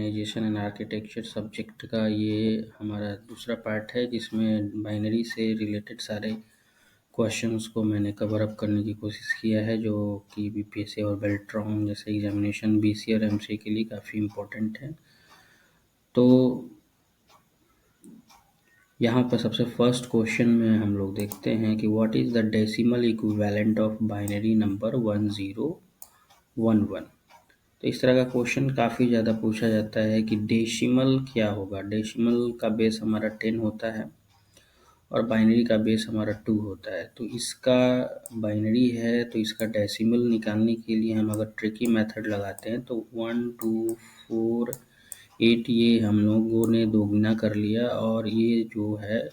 Organisation and architecture subject का ये हमारा दूसरा पार्ट है, जिसमें बाइनरी से रिलेटेड सारे क्वेश्चंस को मैंने कवर अप करने की कोशिश किया है, जो कि बीपीएससी और बेल्ट्रॉन जैसे एग्जामिनेशन बीसी और एमसी के लिए काफ़ी इम्पोर्टेंट है। तो यहाँ पर सबसे फर्स्ट क्वेश्चन में हम लोग देखते हैं कि what is the decimal equivalent of binary number 1011। तो इस तरह का क्वेश्चन काफ़ी ज़्यादा पूछा जाता है कि डेसिमल क्या होगा। डेसिमल का बेस हमारा 10 होता है और बाइनरी का बेस हमारा 2 होता है। तो इसका बाइनरी है तो इसका डेसिमल निकालने के लिए हम अगर ट्रिकी मेथड लगाते हैं तो 1 2 4 8 ये हम लोगों ने दोगुना कर लिया, और ये जो है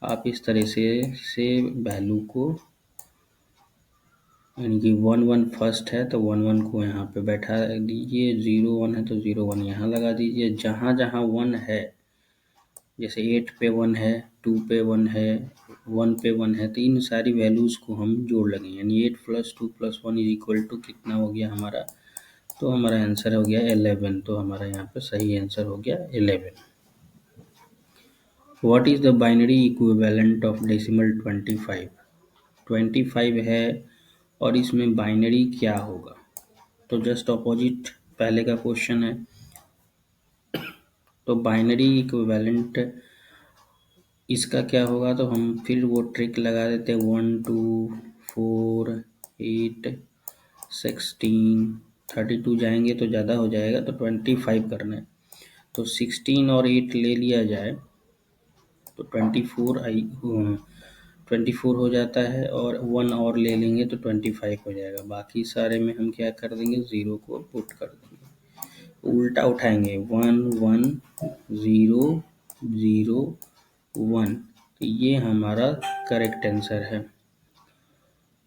आप इस तरह से वैल्यू को, यानी कि 1 1 फर्स्ट है तो 1 1 को यहाँ पे बैठा दीजिए, 0 1 है तो 0 1 यहाँ लगा दीजिए। जहाँ जहाँ 1 है, जैसे 8 पे 1 है, 2 पे 1 है, 1 पे 1 है, तो इन सारी वैल्यूज़ को हम जोड़ लेंगे, यानी 8 + 2 + 1 = कितना हो गया हमारा, तो हमारा आंसर हो गया 11। तो हमारा यहाँ पे सही आंसर हो गया 11। What is the binary equivalent of decimal 25। 25 है और इसमें बाइनरी क्या होगा, तो जस्ट अपोजिट पहले का क्वेश्चन है। तो बाइनरी इक्विवेलेंट इसका क्या होगा, तो हम फिर वो ट्रिक लगा देते हैं, 1 2 4 8 16 32 जाएंगे तो ज़्यादा हो जाएगा, तो 25 करना है। तो 16 और 8 ले लिया जाए तो 24 हो जाता है, और 1 और ले लेंगे तो 25 हो जाएगा। बाकी सारे में हम क्या कर देंगे, 0 को पुट कर देंगे, उल्टा उठाएंगे, 1 1 0 0 1। तो ये हमारा करेक्ट आंसर है।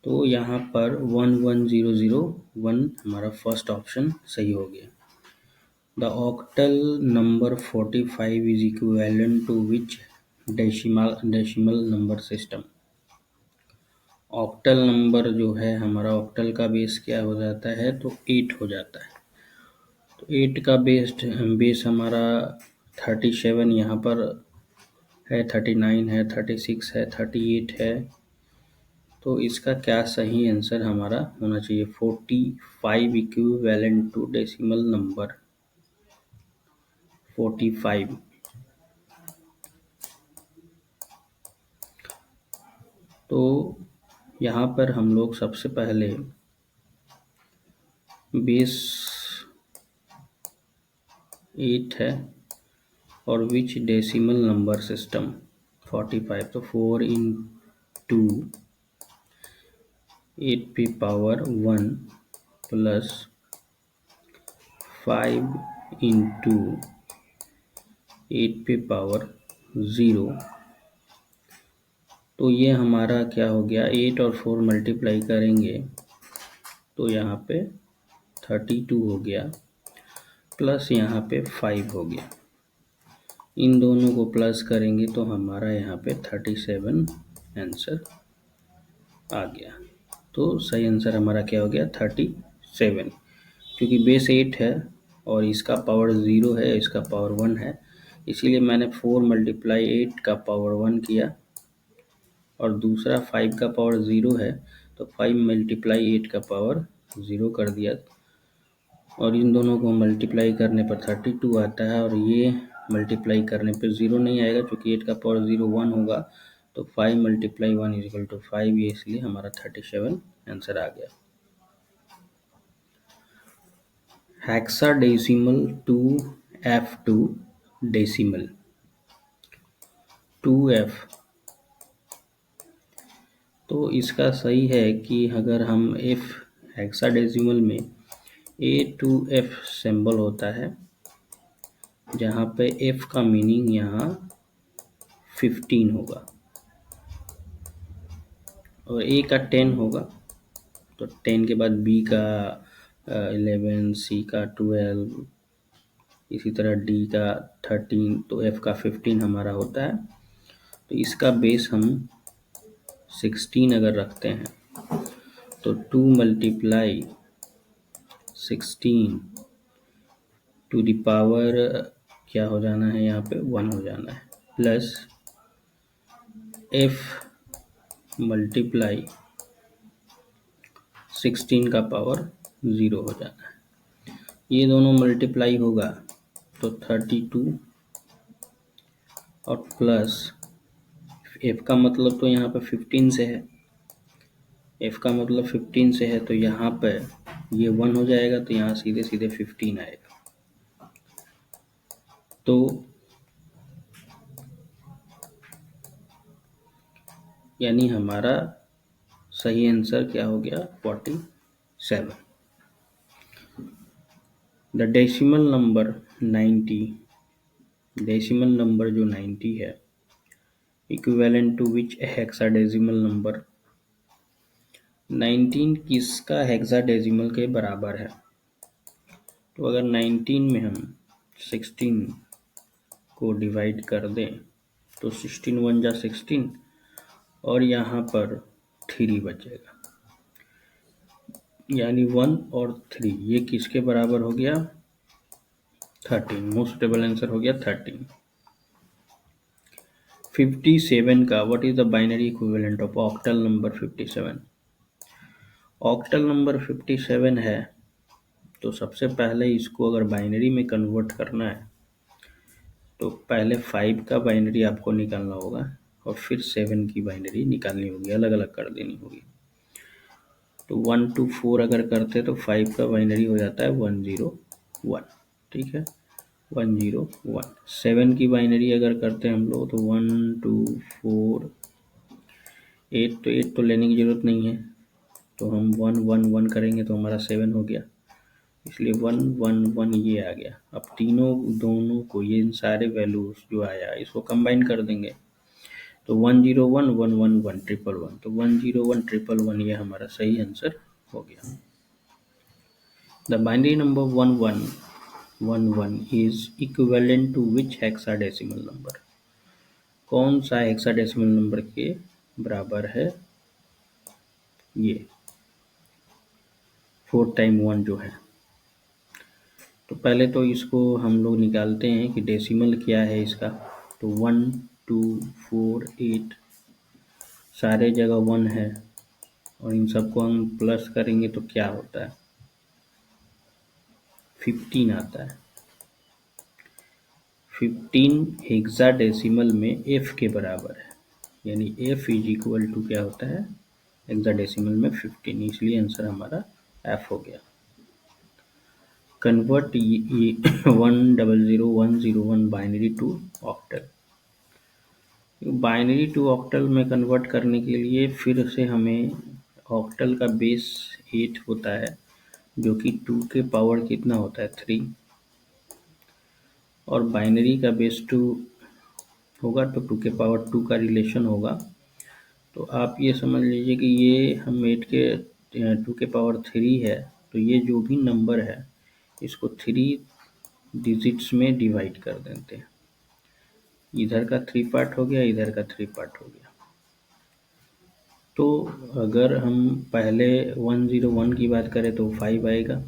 तो यहाँ पर 1 1 0 0 1 हमारा फर्स्ट ऑप्शन सही हो गया। The octal number 45 is equivalent to which decimal number system। Octal number जो है हमारा, ऑक्टल का बेस क्या हो जाता है, तो 8 हो जाता है। तो 8 का बेस हमारा 37 यहाँ पर है, 39 है, 36 है, 38 है। तो इसका क्या सही आंसर हमारा होना चाहिए, 45 इक्विवेलेंट टू डेसिमल नंबर 45। तो यहाँ पर हम लोग सबसे पहले बेस 8 है और विच डेसिमल नंबर सिस्टम 45, तो 4 × 8 पे पावर 1 प्लस 5 × 8 पे पावर 0। तो ये हमारा क्या हो गया, 8 और 4 मल्टीप्लाई करेंगे तो यहाँ पे 32 हो गया, प्लस यहाँ पे 5 हो गया। इन दोनों को प्लस करेंगे तो हमारा यहाँ पे 37 आंसर आ गया। तो सही आंसर हमारा क्या हो गया, 37। क्योंकि बेस 8 है और इसका पावर 0 है, इसका पावर 1 है, इसीलिए मैंने 4 × 8 का पावर 1 किया, और दूसरा 5 का पावर 0 है तो 5 × 8 का पावर 0 कर दिया, और इन दोनों को मल्टीप्लाई करने पर 32 आता है, और ये मल्टीप्लाई करने पर 0 नहीं आएगा क्योंकि 8 का पावर 0 1 होगा। तो 5 × 1 = 5, ये इसलिए हमारा 37 आंसर आ गया। Hexadecimal 2F2 decimal 2F। तो इसका सही है कि अगर हम F हेक्साडेसिमल में A to F सिंबल होता है, जहाँ पे F का मीनिंग यहाँ 15 होगा और A का 10 होगा, तो 10 के बाद B का 11, C का 12, इसी तरह D का 13, तो F का 15 हमारा होता है। तो इसका बेस हम 16 अगर रखते हैं तो 2 × 16 टू द पावर क्या हो जाना है यहाँ पे 1 हो जाना है, प्लस f मल्टीप्लाई 16 का पावर 0 हो जाना है। ये दोनों मल्टीप्लाई होगा तो 32 और प्लस f का मतलब तो यहाँ पे 15 से है, f का मतलब 15 से है, तो यहाँ पे ये 1 हो जाएगा, तो यहाँ सीधे सीधे 15 आएगा। तो यानी हमारा सही आंसर क्या हो गया 47। The decimal number 90, decimal number जो 90 है, equivalent to which hexadecimal number, 19 किसका हेक्साडेसिमल के बराबर है। तो अगर 19 में हम 16 को डिवाइड कर दें तो 16 1 जा 16 और यहाँ पर 3 बचेगा, यानी 1 और 3 ये किसके बराबर हो गया 13। मोस्ट सुटेबल आंसर हो गया 13। 57 का what is the binary equivalent of octal number 57। Octal number 57 है, तो सबसे पहले इसको अगर बाइनरी में कन्वर्ट करना है तो पहले 5 का बाइनरी आपको निकालना होगा और फिर 7 की बाइनरी निकालनी होगी, अलग अलग कर देनी होगी। तो 1 to 4 अगर करते तो 5 का बाइनरी हो जाता है 101, ठीक है 101। 7 की बाइनरी अगर करते हैं हम लोग तो 1 2 4 8, तो 8 तो लेने की ज़रूरत नहीं है, तो हम 1 1 1 करेंगे तो हमारा 7 हो गया, इसलिए 1 1 1 ये आ गया। अब तीनों दोनों को ये सारे वैल्यूज जो आया इसको कंबाइन कर देंगे, तो 101 111 111, तो 101 111 ये हमारा सही आंसर हो गया। The binary number 1111 is equivalent to which hexadecimal number, कौन सा हेक्साडेसिमल नंबर के बराबर है ये 4 टाइम 1 जो है। तो पहले तो इसको हम लोग निकालते हैं कि डेसिमल क्या है इसका, तो 1 2 4 8 सारे जगह 1 है और इन सबको हम प्लस करेंगे तो क्या होता है 15 आता है। 15 हेक्साडेसिमल में f के बराबर है, यानी f इज इक्वल टू क्या होता है हेक्साडेसिमल में 15, इसलिए आंसर हमारा f हो गया। Convert 100101 binary to octal, binary to octal में कन्वर्ट करने के लिए फिर से हमें ऑक्टल का बेस 8 होता है, जो कि 2 के पावर कितना होता है 3, और बाइनरी का बेस 2 होगा तो 2 के पावर 2 का रिलेशन होगा। तो आप ये समझ लीजिए कि ये हम 8 के 2 के पावर 3 है, तो ये जो भी नंबर है इसको 3 डिजिट्स में डिवाइड कर देते हैं, इधर का 3 पार्ट हो गया, इधर का 3 पार्ट हो गया। तो अगर हम पहले 101 की बात करें तो 5 आएगा,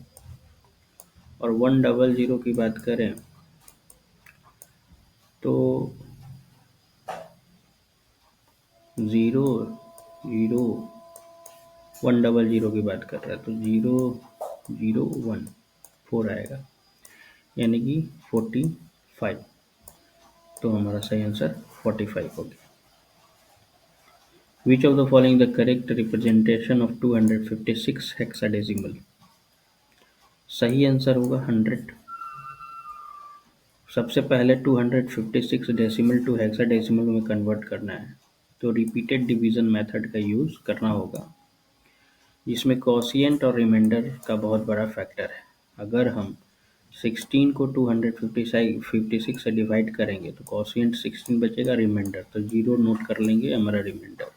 और 100 की बात करें तो 0 0 100 की बात कर रहा है तो 0 0 1 4 आएगा, यानी कि 45। तो हमारा सही आंसर 45 हो गया। Which of the following the correct representation of 256 hexadecimal? सही आंसर होगा 100। सबसे पहले 256 डेसिमल टू हेक्साडेसिमल में कन्वर्ट करना है, तो रिपीटेड डिवीजन मेथड का यूज़ करना होगा, जिसमें कोशिएंट और रिमाइंडर का बहुत बड़ा फैक्टर है। अगर हम 16 को 256 से डिवाइड करेंगे तो कोशिएंट 16 बचेगा, रिमाइंडर तो 0 नोट कर लेंगे हमारा रिमाइंडर,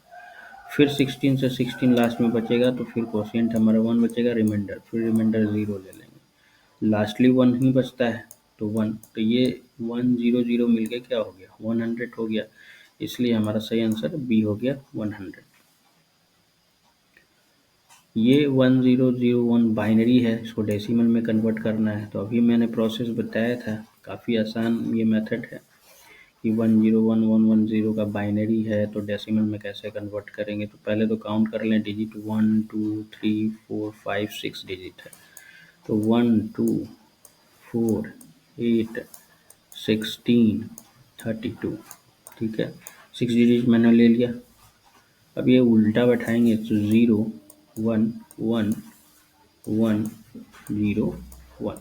फिर 16 से 16 लास्ट में बचेगा तो फिर कोशिएंट हमारा 1 बचेगा, रिमाइंडर फिर रिमाइंडर 0 ले लेंगे, लास्टली 1 ही बचता है तो 1, तो ये 100 मिलके क्या हो गया 100 हो गया, इसलिए हमारा सही आंसर बी हो गया 100। ये 1001 बाइनरी है, इसको डेसिमल में कन्वर्ट करना है। तो अभी मैंने प्रोसेस बताया था, काफ़ी आसान ये मेथड है कि 101110 का बाइनरी है तो डेसिमल में कैसे कन्वर्ट करेंगे। तो पहले तो काउंट कर लें डिजिट, 1 2 3 4 5 6 डिजिट है। तो 1 2 4 8 16 32, ठीक है, 6 डिजिट मैंने ले लिया। अब ये उल्टा बैठाएंगे तो 0 1 1 1 0 1।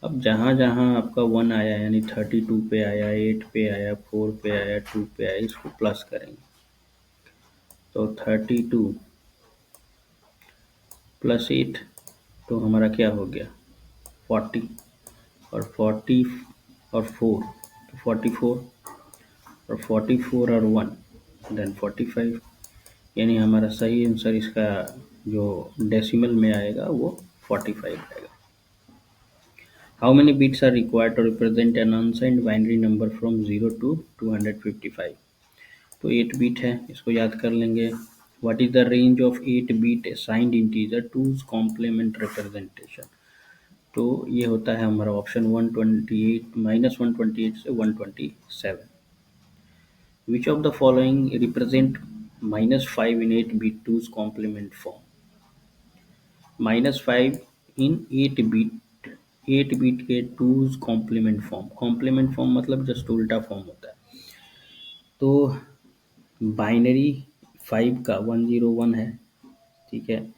अब जहाँ जहाँ आपका 1 आया यानी 32 पे आया, 8 पे आया, 4 पे आया, 2 पे आया, इसको प्लस करेंगे। तो 32 प्लस 8 तो हमारा क्या हो गया 40, और 40 और 4 तो 44, और 44 और 1 देन 45, यानी हमारा सही आंसर इसका जो डेसिमल में आएगा वो 45 आएगा। How many bits are required to represent an unsigned binary number from 0 to 255? तो 8 बिट है, इसको याद कर लेंगे। What is the range of 8 bit assigned integer 2's complement representation? तो ये होता है हमारा ऑप्शन 128 -128 से 127। Which of the following represent -5 in 8 bit 2's complement form? -5 in 8 bit के 2's complement form. Complement form मतलब जस्ट उल्टा फॉर्म होता है। तो बाइनरी 5 का 101 है, ठीक है,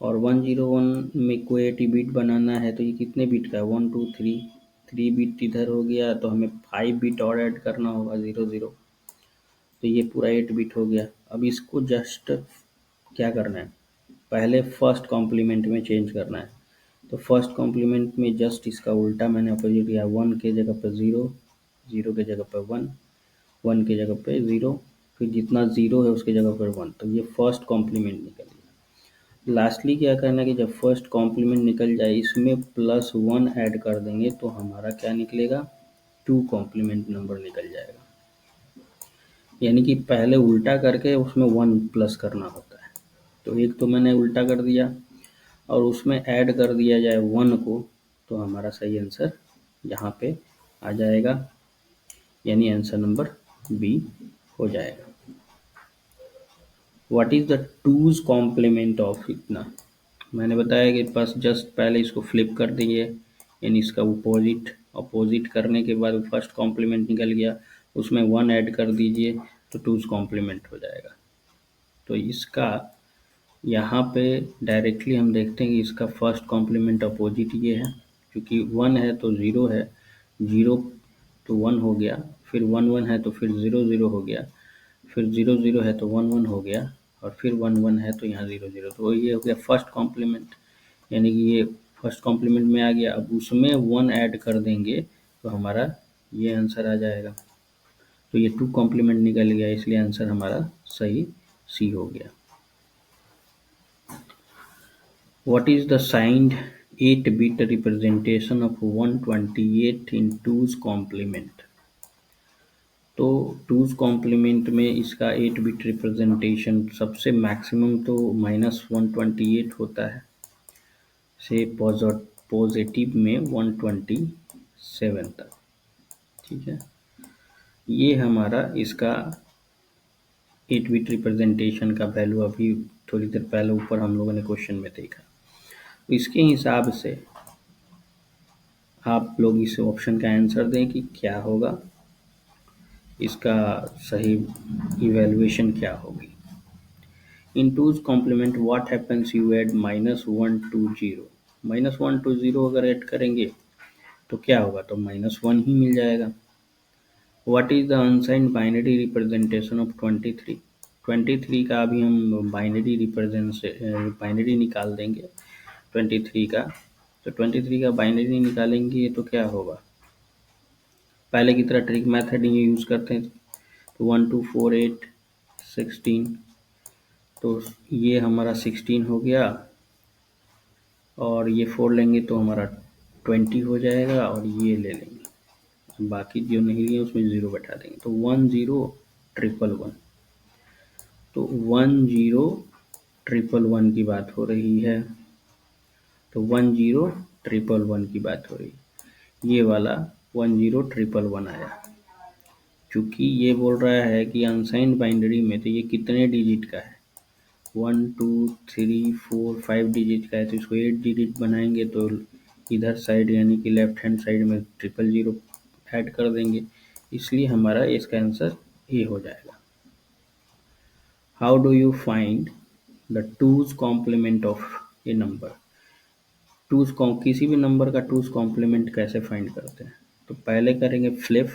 और 101 में को 8 बिट बनाना है तो ये कितने बिट का है 1 2 3 बिट इधर हो गया, तो हमें 5 बिट और ऐड करना होगा 0 0, तो ये पूरा 8 बिट हो गया। अब इसको जस्ट क्या करना है, पहले फर्स्ट कॉम्प्लीमेंट में चेंज करना है। तो फर्स्ट कॉम्प्लीमेंट में जस्ट इसका उल्टा मैंने अपोजिट किया, 1 के जगह पे 0, 0 के जगह पे 1, 1 के जगह पे 0, फिर जितना 0 है उसके जगह पर 1, तो ये फर्स्ट कॉम्प्लीमेंट निकल गया। लास्टली क्या करना है कि जब फर्स्ट कॉम्प्लीमेंट निकल जाए इसमें +1 ऐड कर देंगे तो हमारा क्या निकलेगा 2 कॉम्प्लीमेंट नंबर निकल जाएगा। यानी कि पहले उल्टा करके उसमें 1 प्लस करना होता है। तो एक तो मैंने उल्टा कर दिया और उसमें ऐड कर दिया जाए 1 को, तो हमारा सही आंसर यहाँ पे आ जाएगा, यानी आंसर नंबर बी हो जाएगा। What is the 2's complement of इतना, मैंने बताया कि बस जस्ट पहले इसको फ्लिप कर दिए, यानी इसका अपोजिट करने के बाद फर्स्ट कॉम्प्लीमेंट निकल गया, उसमें 1 ऐड कर दीजिए तो 2's कॉम्प्लीमेंट हो जाएगा। तो इसका यहाँ पे डायरेक्टली हम देखते हैं कि इसका फर्स्ट कॉम्प्लीमेंट अपोजिट ये है, क्योंकि 1 है तो 0 है, 0 तो 1 हो गया, फिर 1 1 है तो फिर 0 0 हो गया, फिर 0 0 है तो 1 1 हो गया, और फिर 1 1 है तो यहाँ 0 0, तो ये हो गया फर्स्ट कॉम्प्लीमेंट, यानी कि ये फर्स्ट कॉम्प्लीमेंट में आ गया। अब उसमें 1 ऐड कर देंगे तो हमारा ये आंसर आ जाएगा। तो ये 2 कॉम्प्लीमेंट निकल गया, इसलिए आंसर हमारा सही सी हो गया। What is the signed 8-bit representation of 128 in 2's complement? तो 2's complement में इसका 8 बिट रिप्रेजेंटेशन सबसे मैक्सिमम तो -128 होता है, से पॉजिटिव में 127 तक, ठीक है। ये हमारा इसका 8 बिट रिप्रेजेंटेशन का वैल्यू अभी थोड़ी देर पहले ऊपर हम लोगों ने क्वेश्चन में देखा। इसके हिसाब से आप लोग इस ऑप्शन का आंसर दें कि क्या होगा, इसका सही इवैल्यूएशन क्या होगी। इन 2's complement what happens you add -1 to 0, -1 to 0 अगर ऐड करेंगे तो क्या होगा, तो -1 ही मिल जाएगा। What is the unsigned binary representation of 23, 23 का अभी हम बाइनरी निकाल देंगे 23 का। तो 23 का बाइनरी निकालेंगे तो क्या होगा, पहले की तरह ट्रिक मेथड ही यूज़ करते हैं। तो 1 2 4 8 16, तो ये हमारा 16 हो गया, और ये 4 लेंगे तो हमारा 20 हो जाएगा, और ये ले लेंगे, बाकी जो नहीं लिए उसमें 0 बैठा देंगे। तो 1 0 1 1 1, तो 1 0 111 की बात हो रही है, तो 10111 की बात हो रही है। ये वाला 10111 आया। चूंकि ये बोल रहा है कि अनसाइंड बाइनरी में, तो ये कितने डिजिट का है, 1 2 3 4 5 डिजिट का है, तो इसको 8 डिजिट बनाएंगे तो इधर साइड यानी कि लेफ्ट हैंड साइड में 000 ऐड कर देंगे, इसलिए हमारा इसका आंसर ए हो जाएगा। How do you find the two's complement of a number. किसी भी नंबर का टूज कॉम्प्लीमेंट कैसे फाइंड करते हैं, तो पहले करेंगे फ्लिप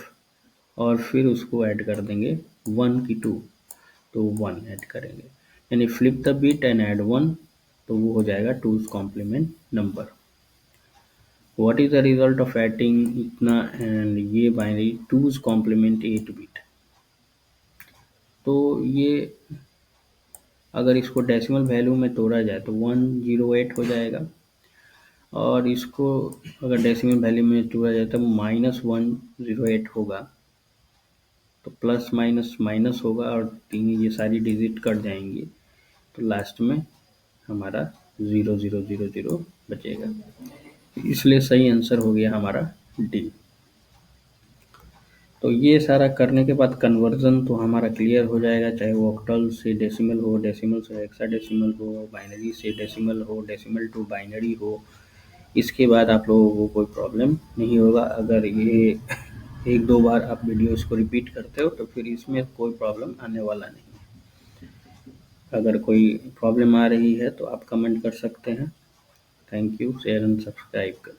और फिर उसको ऐड कर देंगे 1 की 2, तो 1 ऐड करेंगे, यानी flip the bit and add 1, तो वो हो जाएगा two's complement number. What is the result of adding इतना एंड ये बाइनरी टूज कॉम्प्लीमेंट 8 बिट। तो ये अगर इसको डेसिमल वैल्यू में तोड़ा जाए तो 108 हो जाएगा, और इसको अगर डेसिमल वैल्यू में तोड़ा जाए तो -108 होगा, तो प्लस माइनस माइनस होगा और तीन ये सारी डिजिट कट जाएंगी, तो लास्ट में हमारा 0000 बचेगा, इसलिए सही आंसर हो गया हमारा डी। तो ये सारा करने के बाद कन्वर्जन तो हमारा क्लियर हो जाएगा, चाहे वो ऑक्टल से डेसिमल हो, डेसिमल से हेक्साडेसिमल हो, बाइनरी से डेसिमल हो, डेसिमल टू बाइनरी हो। इसके बाद आप लोगों को कोई प्रॉब्लम नहीं होगा। अगर ये एक दो बार आप वीडियो इसको रिपीट करते हो तो फिर इसमें कोई प्रॉब्लम आने वाला नहीं है। अगर कोई प्रॉब्लम आ रही है तो आप कमेंट कर सकते हैं। Thank you. Share and subscribe करें।